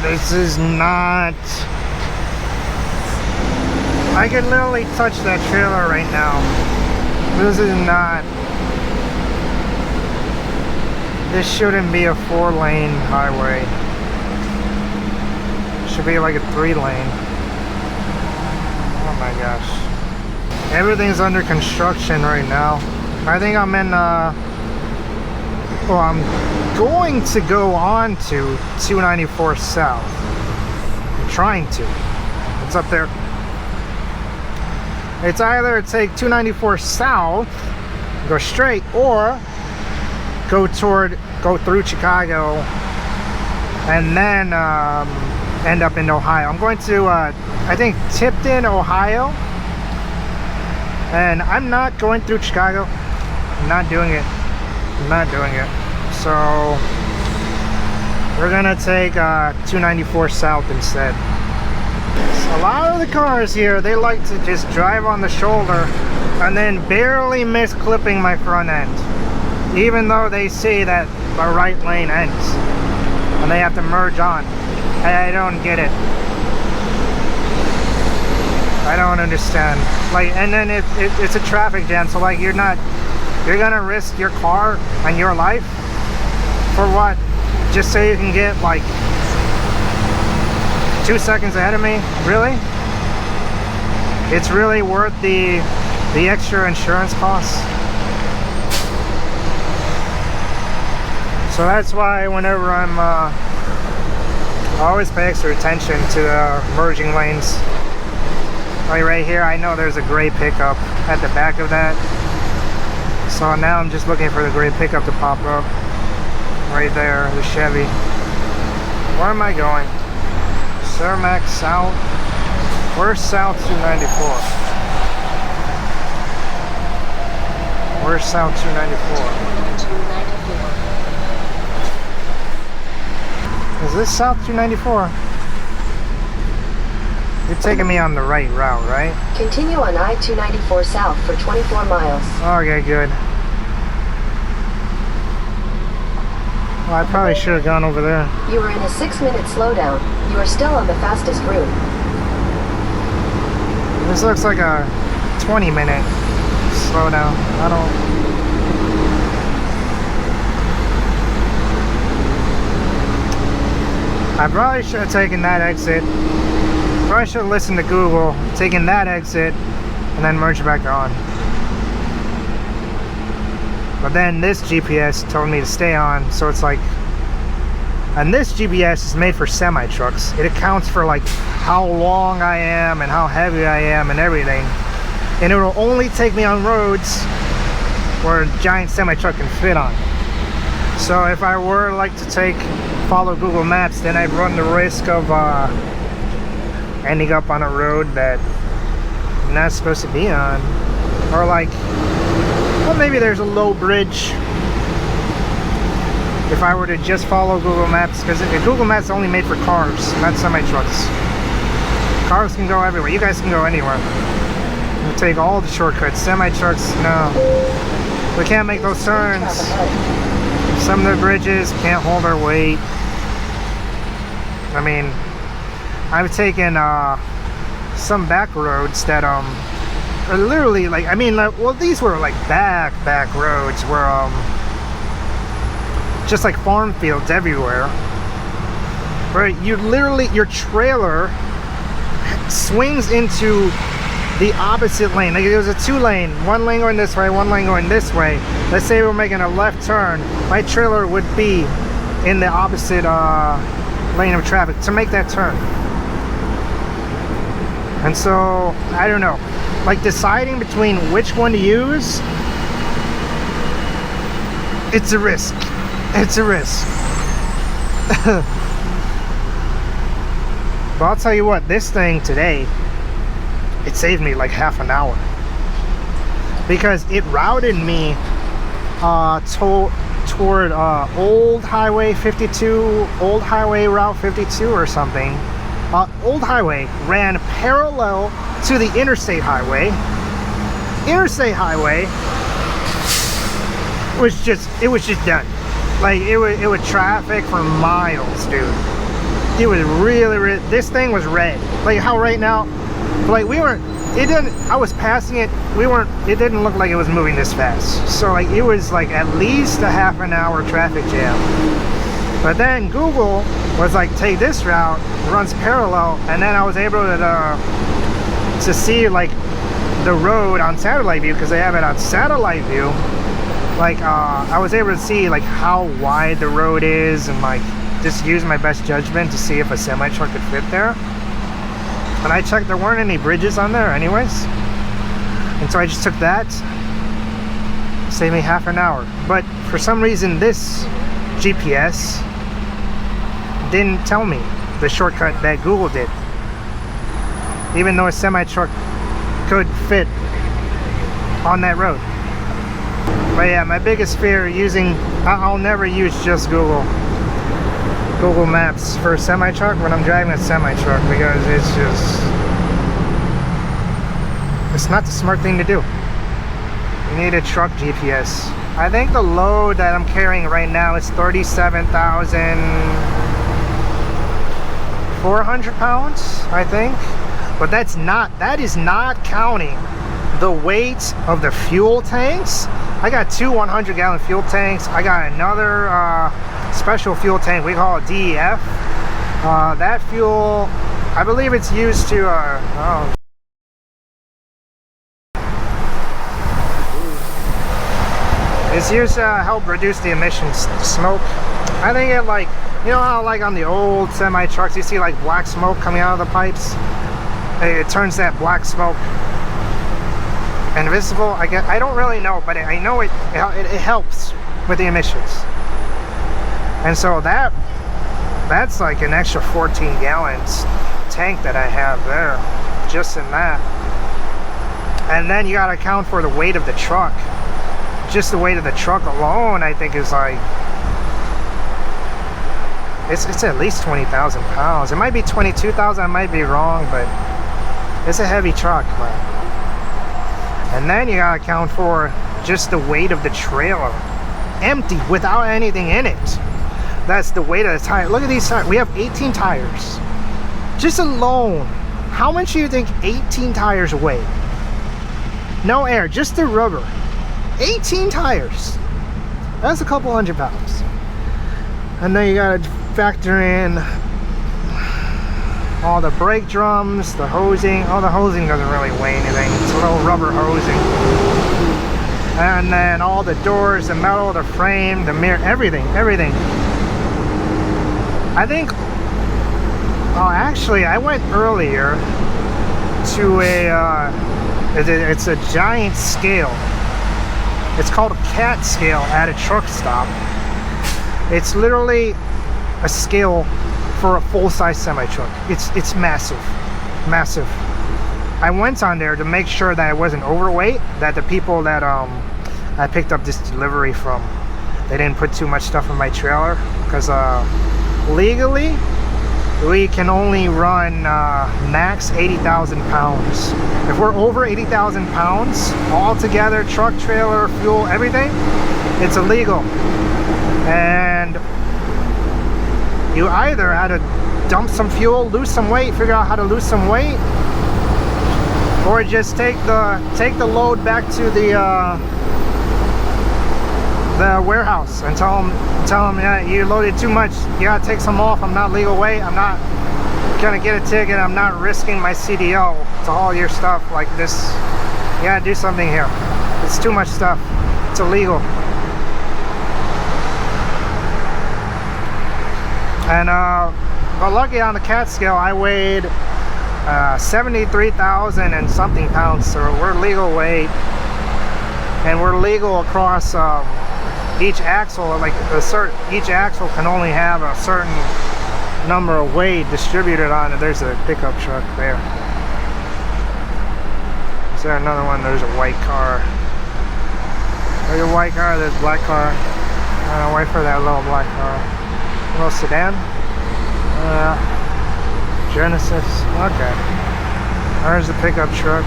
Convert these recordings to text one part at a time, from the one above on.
This is not... I can literally touch that trailer right now. This is not... This shouldn't be a 4-lane highway. It should be like a 3-lane. Oh my gosh. Everything's under construction right now. I think I'm in, well, I'm going to go on to 294 South. I'm trying to. It's up there. It's either take 294 South, go straight, or go through Chicago, and then end up in Ohio. I'm going to, I think, Tipton, Ohio. And I'm not going through Chicago. I'm not doing it. I'm not doing it. So we're gonna take 294 South instead. So a lot of the cars here, they like to just drive on the shoulder and then barely miss clipping my front end, even though they see that the right lane ends and they have to merge on. I don't get it. I don't understand. Like, and then it's a traffic jam, so like you're gonna risk your car and your life for what? Just so you can get like 2 seconds ahead of me? Really? It's really worth the extra insurance costs? So that's why whenever I always pay extra attention to the merging lanes. Like right here, I know there's a gray pickup at the back of that. So now I'm just looking for the gray pickup to pop up. Right there, the Chevy. Where am I going? Cermak South. Where's South 294? Where's South 294? Is this South 294? You're taking me on the right route, right? Continue on I-294 South for 24 miles. Okay, good. Well, I probably should have gone over there. You are in a 6-minute slowdown. You are still on the fastest route. This looks like a 20-minute slowdown. I probably should have taken that exit. Probably should have listened to Google, taken that exit, and then merged back on. But then this GPS told me to stay on, so it's like... And this GPS is made for semi-trucks. It accounts for like how long I am and how heavy I am and everything. And it will only take me on roads where a giant semi-truck can fit on. So if I were like to follow Google Maps, then I'd run the risk of ending up on a road that I'm not supposed to be on, or like, well, maybe there's a low bridge. If I were to just follow Google Maps, because Google Maps is only made for cars, not semi-trucks. Cars can go everywhere. You guys can go anywhere. You take all the shortcuts. Semi-trucks, no. We can't make those turns. Some of the bridges can't hold our weight. I mean, I've taken some back roads that are literally like, I mean, well, these were like back roads where just like farm fields everywhere, where you literally, your trailer swings into the opposite lane. Like, it was a 2-lane, 1 lane going this way, 1 lane going this way. Let's say we're making a left turn, my trailer would be in the opposite lane of traffic to make that turn. And so, I don't know, like deciding between which one to use, it's a risk. It's a risk. But I'll tell you what, this thing today, it saved me like half an hour. Because it routed me toward Old Highway 52, Old Highway Route 52 or something. Old Highway ran parallel to the Interstate Highway. Interstate Highway was just, it was just done. Like, it would traffic for miles, dude. It was really, this thing was red. Like how right now, like we weren't, it didn't, I was passing it, it didn't look like it was moving this fast. So like it was like at least a half an hour traffic jam. But then Google was like, take this route, it runs parallel, and then I was able to see like the road on satellite view, because they have it on satellite view. Like I was able to see like how wide the road is, and like just use my best judgment to see if a semi truck could fit there. And I checked, there weren't any bridges on there anyways, and so I just took that. Saved me half an hour. But for some reason this GPS didn't tell me the shortcut that Google did, even though a semi truck could fit on that road. But yeah, my biggest fear using, I'll never use just Google Maps for a semi truck when I'm driving a semi truck, because it's not the smart thing to do. You need a truck GPS. I think the load that I'm carrying right now is 37,400 pounds, I think. But that is not counting the weight of the fuel tanks. I got two 100-gallon fuel tanks. I got another special fuel tank, we call it DEF. That fuel, I believe it's used to it's used to help reduce the emissions, smoke. I think it, like, you know how like on the old semi trucks you see like black smoke coming out of the pipes? It turns that black smoke invisible. I don't really know, but I know it helps with the emissions. And so that's like an extra 14 gallons tank that I have there, just in that. And then you gotta account for the weight of the truck. Just the weight of the truck alone, I think, is like, it's at least 20,000 pounds. It might be 22,000, I might be wrong, but it's a heavy truck, man. And then you gotta account for just the weight of the trailer, empty, without anything in it. That's the weight of the tire. Look at these tires. We have 18 tires. Just alone, how much do you think 18 tires weigh? No air, just the rubber. 18 tires. That's a couple hundred pounds. And then you gotta factor in all the brake drums, the hosing. Oh, the hosing doesn't really weigh anything. It's a little rubber hosing. And then all the doors, the metal, the frame, the mirror, everything. I think, oh, actually, I went earlier to it's a giant scale. It's called a CAT scale at a truck stop. It's literally a scale for a full-size semi-truck. It's massive. I went on there to make sure that I wasn't overweight, that the people that I picked up this delivery from, they didn't put too much stuff in my trailer, because legally we can only run max 80,000 pounds. If we're over 80,000 pounds all together, truck, trailer, fuel, everything, it's illegal. And you either had to dump some fuel, lose some weight, figure out how to lose some weight, or just take the load back to the warehouse and tell them, yeah, you loaded too much, you gotta take some off. I'm not legal weight, I'm not gonna get a ticket, I'm not risking my CDL to haul your stuff like this. You gotta do something here. It's too much stuff. It's illegal. And but lucky on the CAT scale, I weighed 73,000 and something pounds, so we're legal weight, and we're legal across each axle. Like each axle can only have a certain number of weight distributed on it. There's a pickup truck there. Is there another one? There's a white car. There's a white car, there's a black car. I'll wait for that little black car. A little sedan. Genesis. Okay. There's the pickup truck.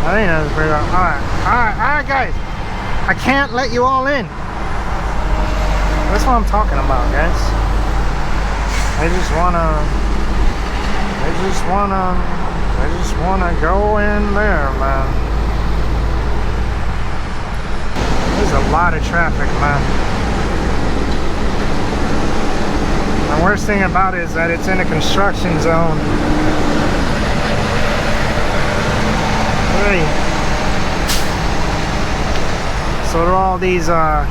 I think that's the pickup. Alright guys. I can't let you all in. That's what I'm talking about, guys. I just wanna go in there, man. There's a lot of traffic, man. The worst thing about it is that it's in a construction zone. Hey. So there are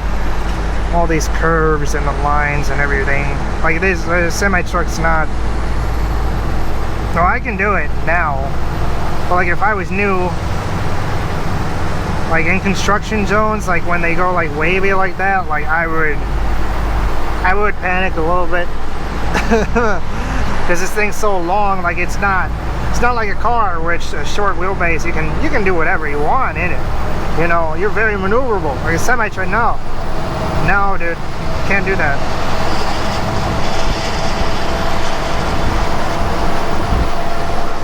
all these curves and the lines and everything. Like this, the semi truck's not. No, I can do it now. But like if I was new, like in construction zones, like when they go like wavy like that, like I would panic a little bit. Because this thing's so long, like it's not like a car, which a short wheelbase, you can do whatever you want in it. You know, you're very maneuverable. Like a semi truck, no, dude, can't do that.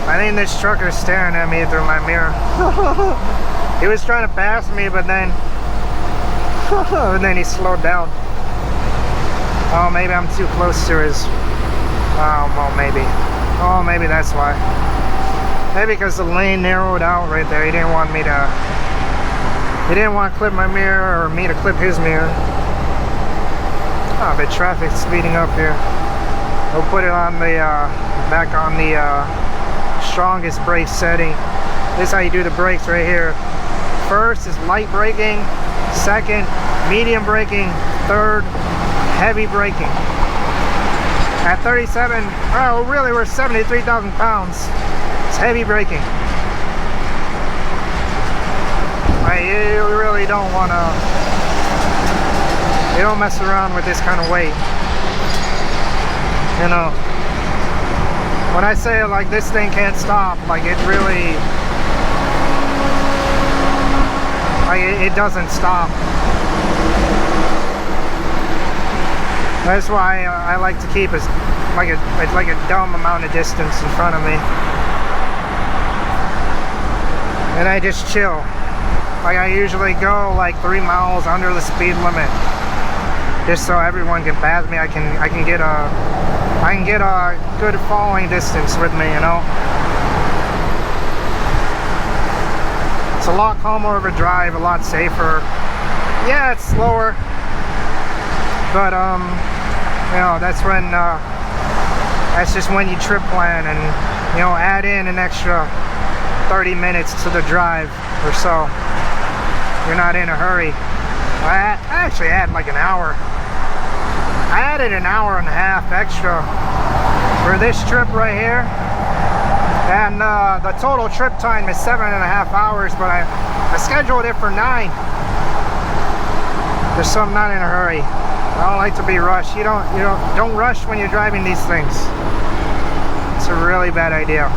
I think this trucker is staring at me through my mirror. He was trying to pass me, but then and then he slowed down. Oh, maybe I'm too close to his. Oh, well, maybe. Oh, maybe that's why. Maybe because the lane narrowed out right there. He didn't want me to. He didn't want to clip my mirror or me to clip his mirror. Oh, the traffic's speeding up here. We'll put it on the back on the strongest brake setting. This is how you do the brakes right here. First is light braking. Second, medium braking. Third, heavy braking. At 37, oh really, we're 73,000 pounds. It's heavy braking. You really don't want to. You don't mess around with this kind of weight. You know. When I say like this thing can't stop, like it really, like it doesn't stop. That's why I like to keep like a dumb amount of distance in front of me, and I just chill. Like I usually go like 3 miles under the speed limit, just so everyone can pass me. I can get a good following distance with me, you know. It's a lot calmer of a drive, a lot safer. Yeah, it's slower, but you know, that's when that's just when you trip plan and, you know, add in an extra 30 minutes to the drive or so. You're not in a hurry. I actually had like an hour. I added an hour and a half extra for this trip right here, and the total trip time is 7.5 hours, but I scheduled it for 9, just so I'm not in a hurry. I don't like to be rushed. You don't rush when you're driving these things. It's a really bad idea.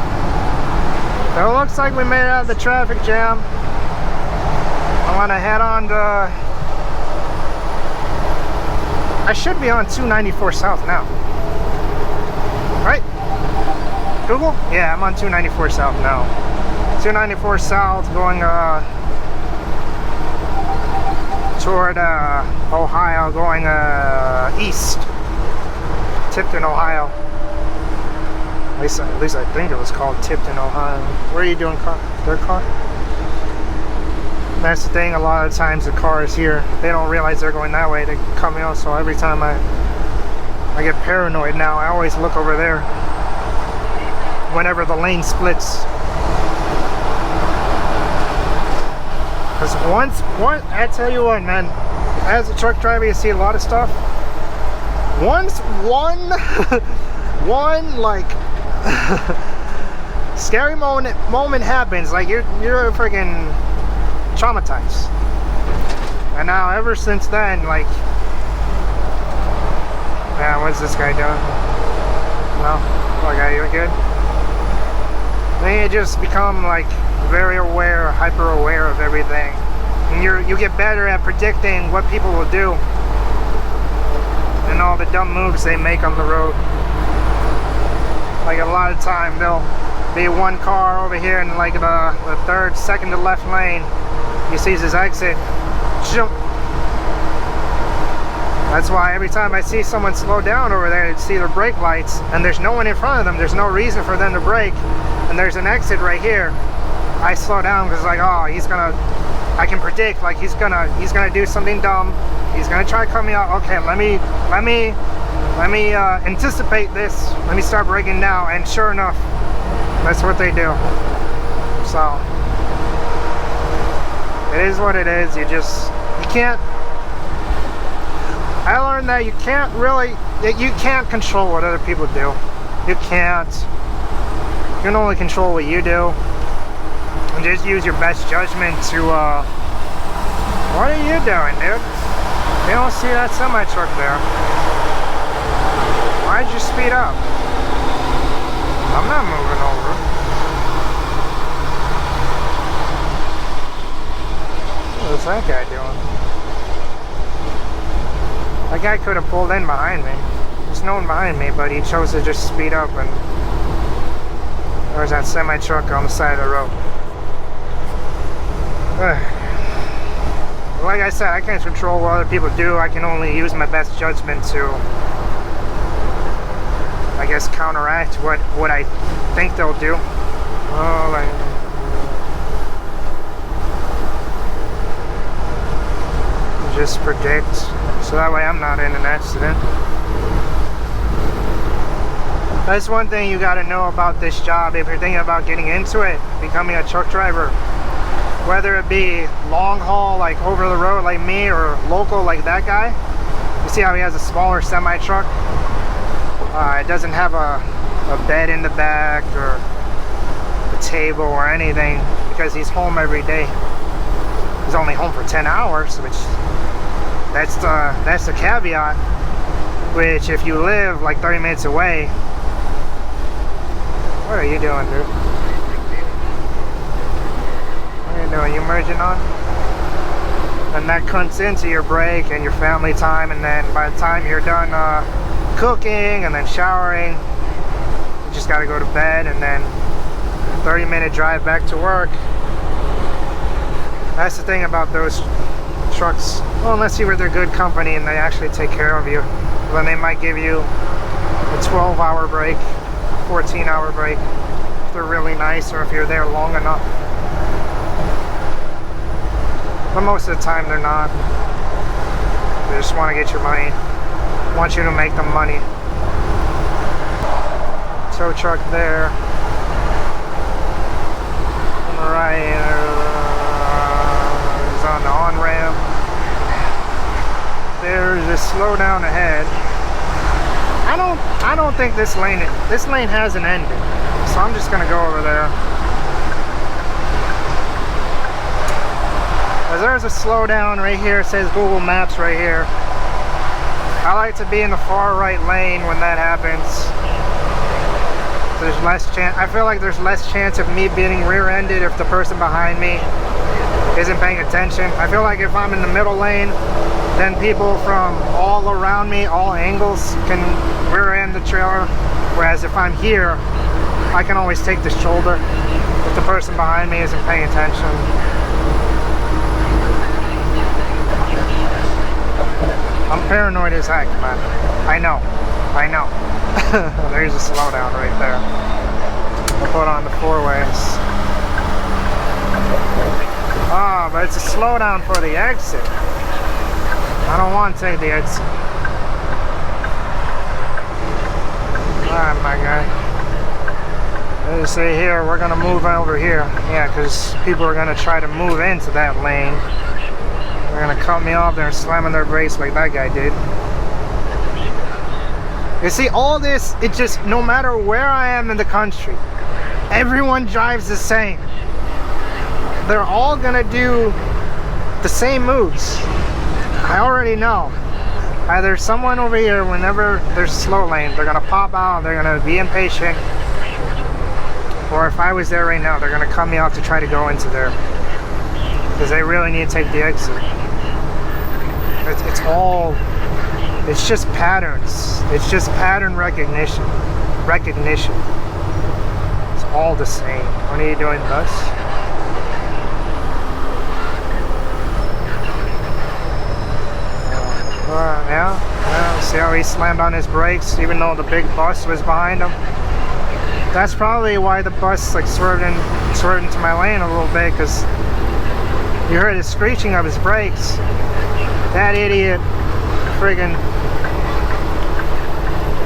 So it looks like we made it out of the traffic jam. I want to head on to. I should be on 294 South now, right? Google? Yeah, I'm on 294 South now. 294 South going toward Ohio, going east, Tipton, Ohio. At least I think it was called Tipton, Ohio. Where are you doing, their car? That's the thing, a lot of times the cars here, they don't realize they're going that way. They cut me off, so every time I get paranoid now. I always look over there whenever the lane splits. Because I tell you what, man, as a truck driver, you see a lot of stuff. Once one like scary moment happens, like you're freaking traumatized. And now ever since then, like, yeah, what's this guy doing? No, okay, you good? Then you just become like very aware, hyper aware of everything, and you get better at predicting what people will do and all the dumb moves they make on the road. Like a lot of time there'll be one car over here in like the second to left lane. He sees his exit. That's why every time I see someone slow down over there, see their brake lights, and there's no one in front of them, there's no reason for them to brake, and there's an exit right here, I slow down because like, oh, I can predict like he's gonna do something dumb. He's gonna try to cut me out. Okay, let me anticipate this. Let me start braking now, and sure enough, that's what they do. So it is what it is. You can't. I learned that you can't control what other people do. You can't. You can only control what you do. And just use your best judgment to, what are you doing, dude? You don't see that semi-truck there. Why'd you speed up? I'm not moving over. What's that guy doing? That guy could have pulled in behind me. There's no one behind me, but he chose to just speed up, and there's that semi-truck on the side of the road. Like I said, I can't control what other people do. I can only use my best judgment to, I guess, counteract what I think they'll do. Oh, just predict, so that way I'm not in an accident. That's one thing you got to know about this job if you're thinking about getting into it, becoming a truck driver. Whether it be long haul like over the road like me, or local like that guy. You see how he has a smaller semi truck? It doesn't have a bed in the back or a table or anything, because he's home every day. He's only home for 10 hours, which that's the caveat. Which if you live like 30 minutes away, what are you doing, dude? You merging on, and that cuts into your break and your family time, and then by the time you're done cooking and then showering, you just got to go to bed, and then 30-minute drive back to work. That's the thing about those trucks. Well, unless you're with a good company and they actually take care of you, then they might give you a 12-hour break, 14-hour break if they're really nice, or if you're there long enough. But most of the time they're not. They just want to get your money. Want you to make them money. Tow truck there. On the right, is on the on-ramp. There's a slow down ahead. I don't think this lane hasn't ended. So I'm just gonna go over there. There's a slowdown right here. It says Google Maps right here. I like to be in the far right lane when that happens. There's less chance. I feel like there's less chance of me being rear-ended if the person behind me isn't paying attention. I feel like if I'm in the middle lane, then people from all around me, all angles, can rear-end the trailer. Whereas if I'm here, I can always take the shoulder if the person behind me isn't paying attention. I'm paranoid as heck, man. I know. There's a slowdown right there. I'll put on the 4-ways. But it's a slowdown for the exit. I don't want to take the exit. Alright, my guy. Let's see here, we're gonna move over here. Yeah, because people are gonna try to move into that lane. They're gonna cut me off. They're slamming their brakes like that guy did. You see, all this, it just, no matter where I am in the country, everyone drives the same. They're all gonna do the same moves. I already know. Either someone over here, whenever there's a slow lane, they're gonna pop out, they're gonna be impatient, or if I was there right now, they're gonna cut me off to try to go into there, because they really need to take the exit. It's just patterns. It's just pattern recognition. It's all the same. What are you doing thus? Yeah. See how he slammed on his brakes even though the big bus was behind him? That's probably why the bus like swerved into my lane a little bit, because you heard the screeching of his brakes. That idiot friggin'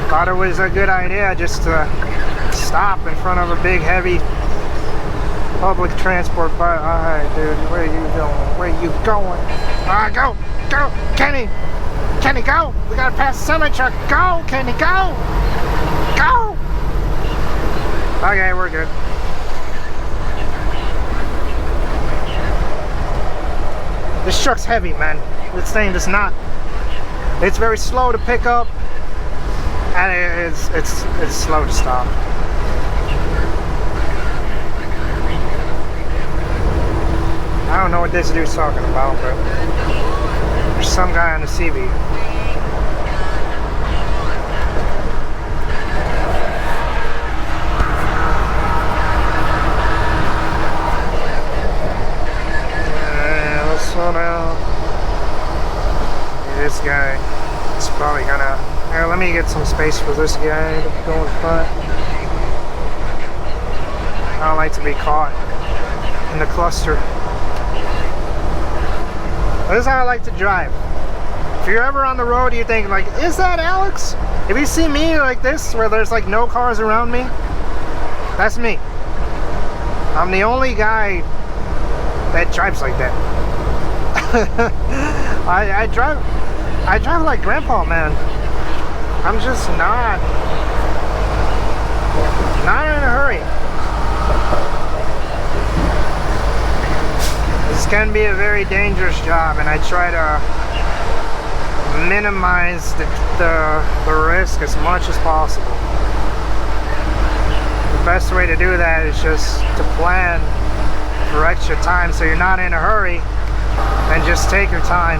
thought it was a good idea just to stop in front of a big heavy public transport bus. Alright dude, where are you going? Where are you going? Go! Go! Kenny! Kenny, go! We gotta pass the semi-truck! Go! Kenny, go! Go! Okay, we're good. This truck's heavy, man. This thing does not. It's very slow to pick up, and it's slow to stop. I don't know what this dude's talking about, but there's some guy on the CV. Slow down. This guy is probably gonna. Here, let me get some space for this guy to go in front. I don't like to be caught in the cluster. This is how I like to drive. If you're ever on the road, you think like, is that Alex? If you see me like this, where there's like no cars around me, that's me. I'm the only guy that drives like that. I drive like grandpa, man. I'm just not in a hurry. This can be a very dangerous job, and I try to minimize the risk as much as possible. The best way to do that is just to plan for extra time so you're not in a hurry. And just take your time.